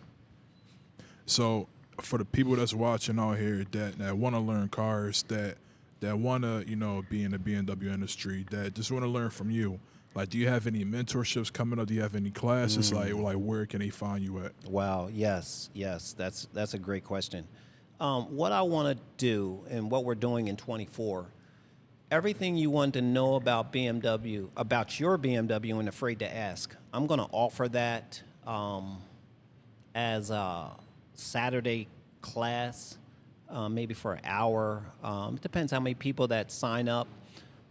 so for the people that's watching out here that want to learn cars, that want to be in the BMW industry, that just want to learn from you. Like, do you have any mentorships coming up? Do you have any classes? Like where can they find you at? Wow. Yes. That's a great question. What I want to do and what we're doing in 24, everything you want to know about BMW, about your BMW and afraid to ask, I'm going to offer that as a Saturday class, maybe for an hour. It depends how many people that sign up.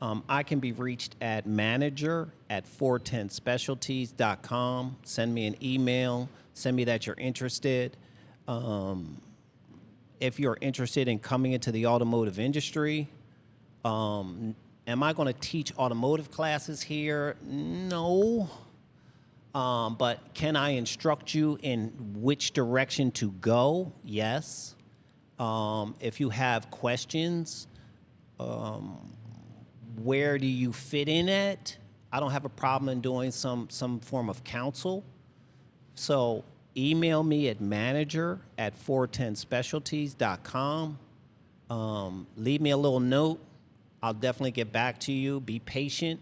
I can be reached at manager@410specialties.com. Send me an email. Send me that you're interested. If you're interested in coming into the automotive industry, am I going to teach automotive classes here? No. But can I instruct you in which direction to go? Yes. If you have questions, where do you fit in at? I don't have a problem in doing some form of counsel. So email me at manager@410specialties.com. Leave me a little note. I'll definitely get back to you. Be patient.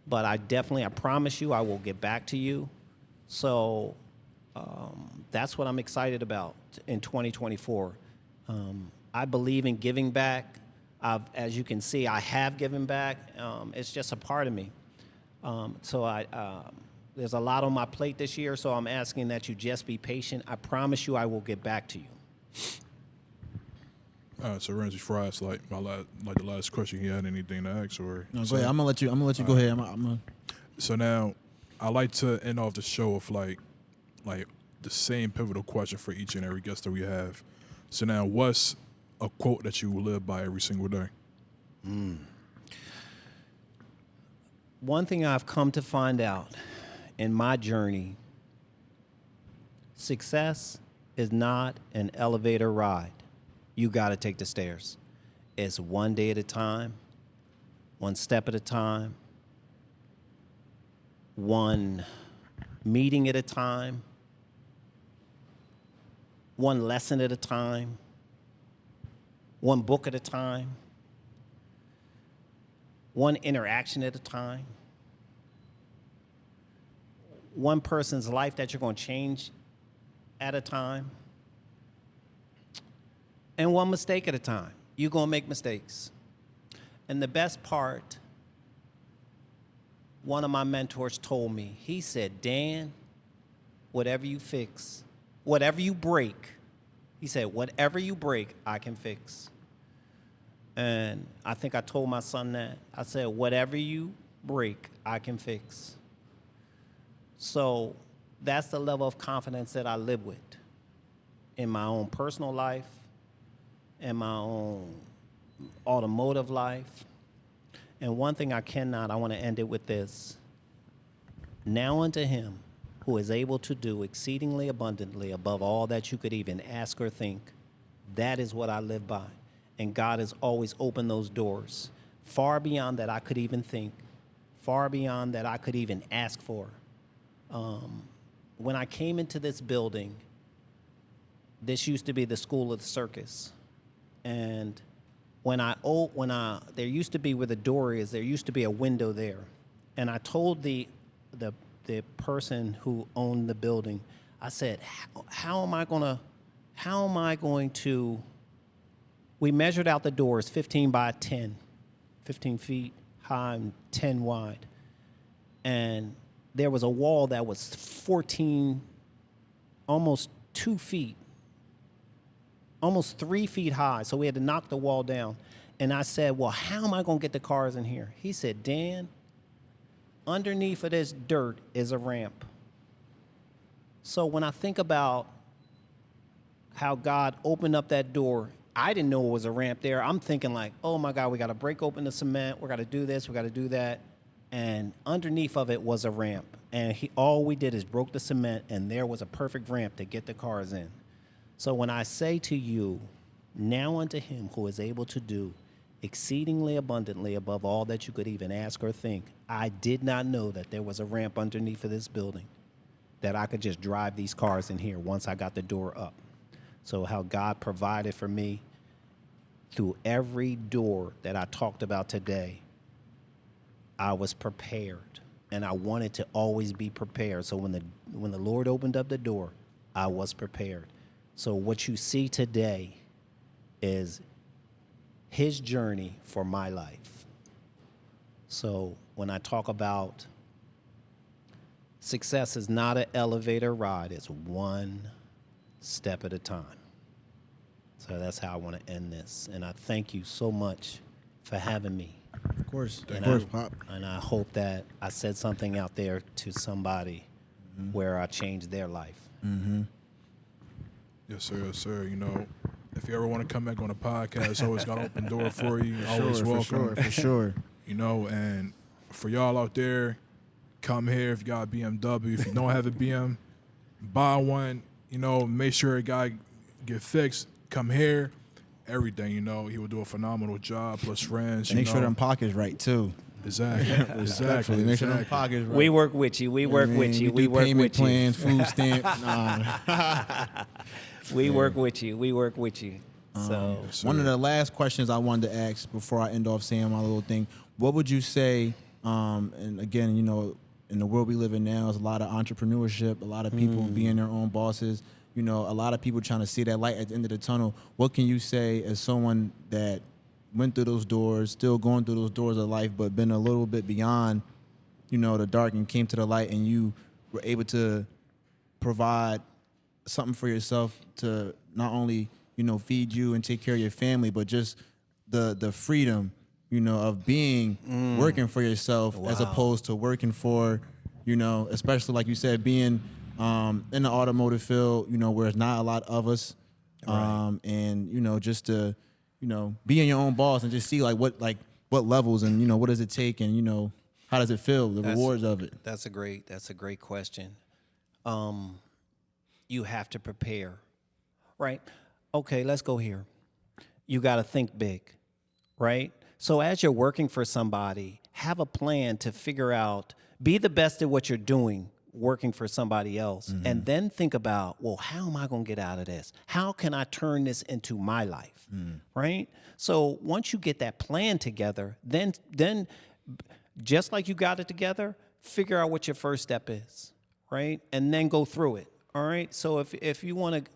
But I promise you, I will get back to you. So that's what I'm excited about in 2024. I believe in giving back. As you can see, I have given back. It's just a part of me. So there's a lot on my plate this year, so I'm asking that you just be patient. I promise you I will get back to you. All right. So Renz, before I ask the last question, you had anything to ask or? No, go ahead. I'm gonna let you go ahead. I'm gonna. So now, I like to end off the show with like the same pivotal question for each and every guest that we have. So now, what's a quote that you will live by every single day? One thing I've come to find out in my journey, success is not an elevator ride. You got to take the stairs. It's one day at a time, one step at a time, one meeting at a time, one lesson at a time, one book at a time, one interaction at a time, one person's life that you're going to change at a time, and one mistake at a time. you're going to make mistakes. And the best part, one of my mentors told me, he said, Dan, whatever you fix, whatever you break, he said, whatever you break, I can fix. And I think I told my son that. I said, whatever you break, I can fix. So that's the level of confidence that I live with in my own personal life, in my own automotive life. And one thing I want to end it with this. Now unto him who is able to do exceedingly abundantly above all that you could even ask or think. That is what I live by. And God has always opened those doors far beyond that I could even think, far beyond that I could even ask for. When I came into this building, this used to be the School of the Circus. And there used to be where the door is, there used to be a window there. And I told the person who owned the building, I said, how am I going to, we measured out the doors 15 by 10, 15 feet high and 10 wide. And there was a wall that was 14, almost 2 feet, almost 3 feet high. So we had to knock the wall down. And I said, well, how am I going to get the cars in here? He said, Dan, underneath of this dirt is a ramp. So when I think about how God opened up that door, I didn't know it was a ramp there. I'm thinking like, oh my God, we got to break open the cement. We got to do this. We got to do that. And underneath of it was a ramp. And all we did is broke the cement, and there was a perfect ramp to get the cars in. So when I say to you, now unto him who is able to do exceedingly abundantly above all that you could even ask or think, I did not know that there was a ramp underneath of this building, that I could just drive these cars in here once I got the door up. So how God provided for me through every door that I talked about today, I was prepared, and I wanted to always be prepared. So when the Lord opened up the door, I was prepared. So what you see today is his journey for my life. So when I talk about success is not an elevator ride, it's one step at a time. So that's how I want to end this. And I thank you so much for having me. Of course, Pop. And I hope that I said something out there to somebody where I changed their life. Mm-hmm. Yes, sir. Yes, sir. You know, if you ever want to come back on a podcast, always got an open door for you. Always welcome. For sure. You know, and for y'all out there, come here if you got a BMW. If you don't have a BM, buy one. You know, make sure it got get fixed. Come here. Everything, you know, he will do a phenomenal job. Plus friends, Make sure them pockets right too. Exactly. Exactly. Make sure them pockets right. We work with you. We work with you. We work payment with you. plans, food stamp. Nah. We work with you. We work with you. So One of the last questions I wanted to ask before I end off saying my little thing, what would you say, and again, you know, in the world we live in now, there's a lot of entrepreneurship, a lot of people being their own bosses, you know, a lot of people trying to see that light at the end of the tunnel. What can you say as someone that went through those doors, still going through those doors of life, but been a little bit beyond, you know, the dark and came to the light, and you were able to provide something for yourself to not only, you know, feed you and take care of your family, but just the freedom, you know, of being working for yourself as opposed to working for, you know, especially like you said, being in the automotive field, you know, where there's not a lot of us, and you know, just to, you know, being your own boss and just see what levels and, you know, what does it take, and, you know, how does it feel, the rewards of it. That's a great question. You have to prepare, right? Okay, let's go here. You got to think big, right? So as you're working for somebody, have a plan to figure out, be the best at what you're doing, working for somebody else, and then think about, well, how am I going to get out of this? How can I turn this into my life, right? So once you get that plan together, then just like you got it together, figure out what your first step is, right? And then go through it, all right? So if you want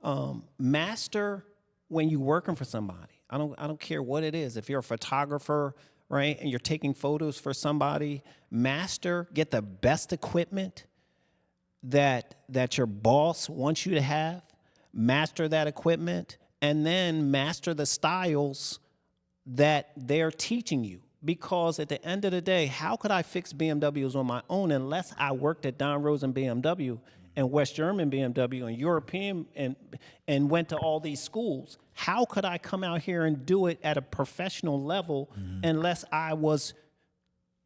to master when you're working for somebody, I don't care what it is. If you're a photographer, right, and you're taking photos for somebody, get the best equipment that your boss wants you to have. Master that equipment, and then master the styles that they're teaching you. Because at the end of the day, how could I fix BMWs on my own unless I worked at Don Rosen BMW and West German BMW and European and went to all these schools? How could I come out here and do it at a professional level unless I was,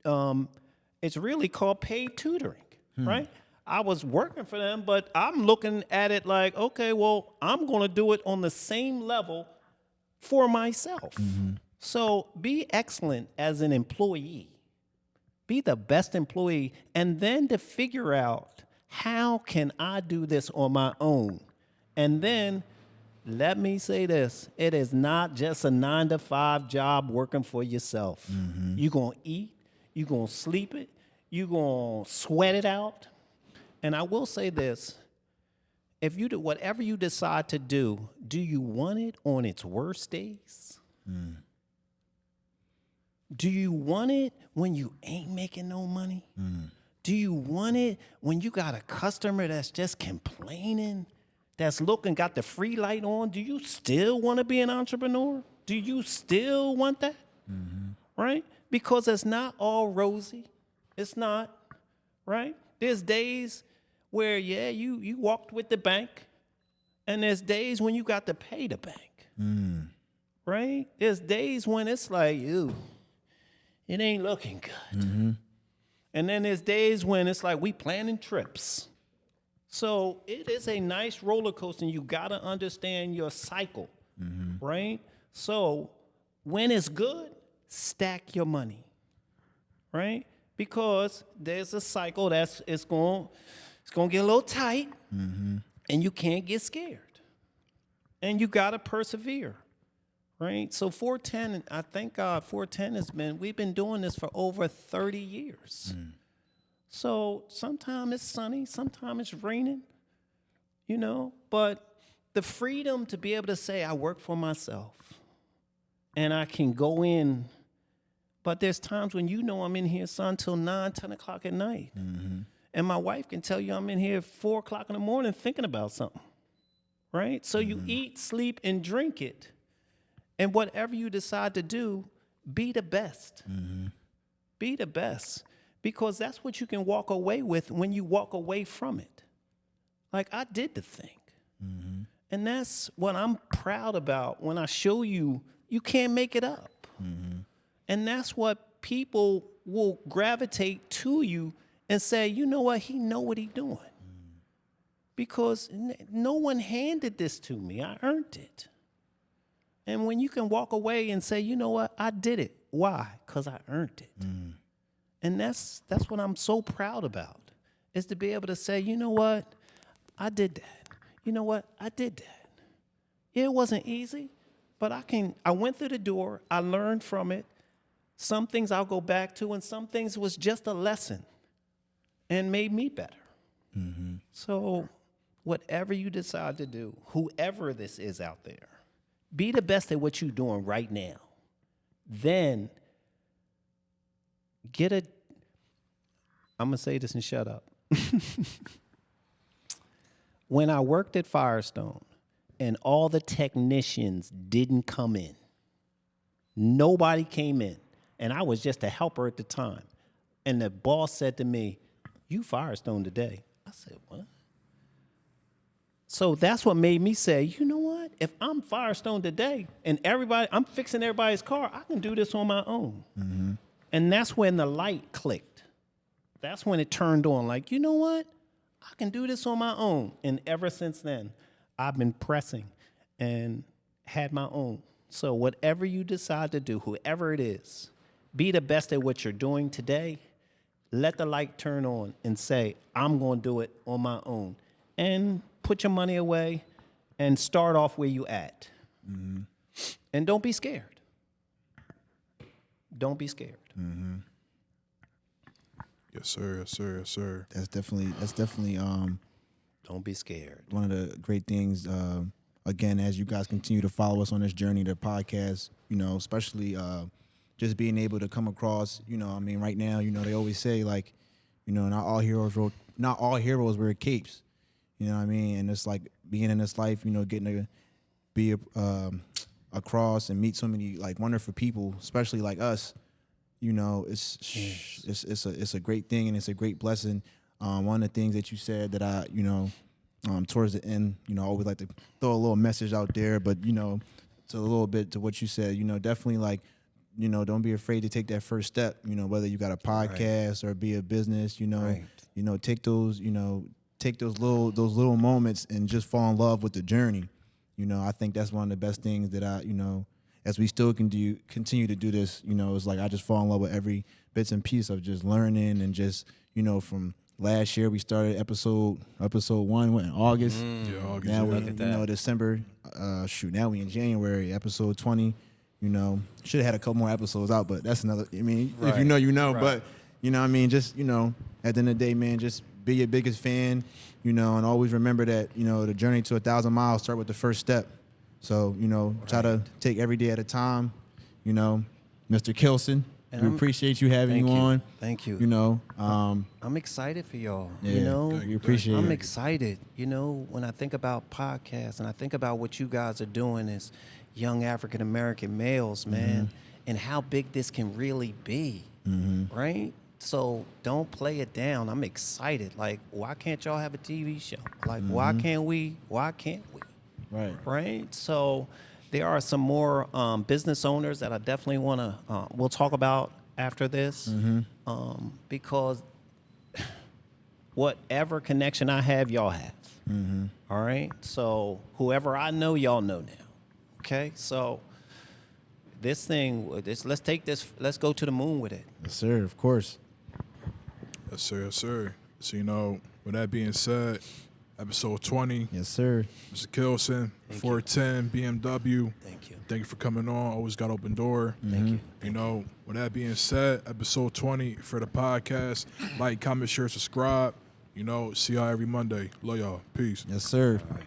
it's really called paid tutoring, right? I was working for them, but I'm looking at it like, okay, well, I'm going to do it on the same level for myself. So be excellent as an employee. Be the best employee, and then to figure out how can I do this on my own. And then let me say this, it is not just a 9-to-5 job working for yourself. You're going to eat, you're going to sleep it, you're going to sweat it out. And I will say this, if you do whatever you decide to do you want it on its worst days? Do you want it when you ain't making no money? Do you want it when you got a customer that's just complaining, that's got the free light on? Do you still want to be an entrepreneur? Do you still want that? Right? Because it's not all rosy. It's not, right? There's days where, you walked with the bank, and there's days when you got to pay the bank, right? There's days when it's like, it ain't looking good. And then there's days when it's like we planning trips. So it is a nice roller coaster, and you got to understand your cycle, right? So when it's good, stack your money, right? Because there's a cycle it's going to get a little tight, and you can't get scared. And you got to persevere. Right? So 410, I thank God 410 we've been doing this for over 30 years. So sometimes it's sunny, sometimes it's raining, but the freedom to be able to say I work for myself and I can go in, but there's times when I'm in here, son, till 9, 10 o'clock at night. And my wife can tell you I'm in here 4 o'clock in the morning thinking about something, right? So you eat, sleep, and drink it. And whatever you decide to do, be the best. Be the best. Because that's what you can walk away with when you walk away from it. Like, I did the thing. And that's what I'm proud about when I show you, you can't make it up. And that's what people will gravitate to you and say, you know what, he know what he doing. Because no one handed this to me. I earned it. And when you can walk away and say, you know what, I did it. Why? Because I earned it. And that's what I'm so proud about, is to be able to say, you know what, I did that. You know what, I did that. Yeah, it wasn't easy, but I went through the door, I learned from it. Some things I'll go back to, and some things was just a lesson and made me better. So whatever you decide to do, whoever this is out there, be the best at what you're doing right now. Then I'm going to say this and shut up. When I worked at Firestone and all the technicians didn't come in, nobody came in, and I was just a helper at the time. And the boss said to me, "You Firestone today." I said, "What?" So that's what made me say, you know what? If I'm Firestone today and I'm fixing everybody's car, I can do this on my own. And that's when the light clicked. That's when it turned on. Like, you know what? I can do this on my own. And ever since then, I've been pressing and had my own. So whatever you decide to do, whoever it is, be the best at what you're doing today. Let the light turn on and say, I'm going to do it on my own. And put your money away and start off where you at. And don't be scared. Don't be scared. Yes, sir. Yes, sir. Yes, sir. That's definitely Don't be scared. one of the great things again, as you guys continue to follow us on this journey, the podcast, especially just being able to come across, right now, they always say like, not all heroes wear capes, you know what I mean? And it's like being in this life, getting to be across and meet so many like wonderful people, especially like us, it's a great thing and it's a great blessing. One of the things that you said that I, towards the end, I always like to throw a little message out there, but, to a little bit to what you said, definitely like, don't be afraid to take that first step, whether you got a podcast or be a business, take those, take those little moments and just fall in love with the journey. I think that's one of the best things that I, as we still continue to do this, it's like I just fall in love with every bits and piece of just learning and just, from last year we started episode 1 went in August. Yeah, August. Now we, Look at that. December. Now we in January, episode 20. Should have had a couple more episodes out, but that's another. I mean, if you know, Right. But just at the end of the day, man, just be your biggest fan. And always remember that the journey to 1,000 miles start with the first step. So try to take every day at a time. Mr. Kilson, And we I'm- appreciate you having you on. Thank you. I'm excited for y'all. Yeah, we appreciate I'm it. excited. When I think about podcasts and I think about what you guys are doing as young African American males, man, and how big this can really be, right? So don't play it down. I'm excited. Like, why can't y'all have a TV show? Like, why can't we? Why can't we? Right. Right? So there are some more business owners that I definitely want to, we'll talk about after this, because whatever connection I have, y'all have. All right? So whoever I know, y'all know now. Okay? So let's take this, let's go to the moon with it. Yes, sir. Of course. Yes, sir. Yes, sir. So, with that being said, episode 20, Yes, sir. Mr. Kilson, 410 BMW. Thank you. Thank you for coming on. Always got open door. Thank you. With that being said, episode 20 for the podcast. Like, comment, share, subscribe. See y'all every Monday. Love y'all. Peace. Yes, sir. All right.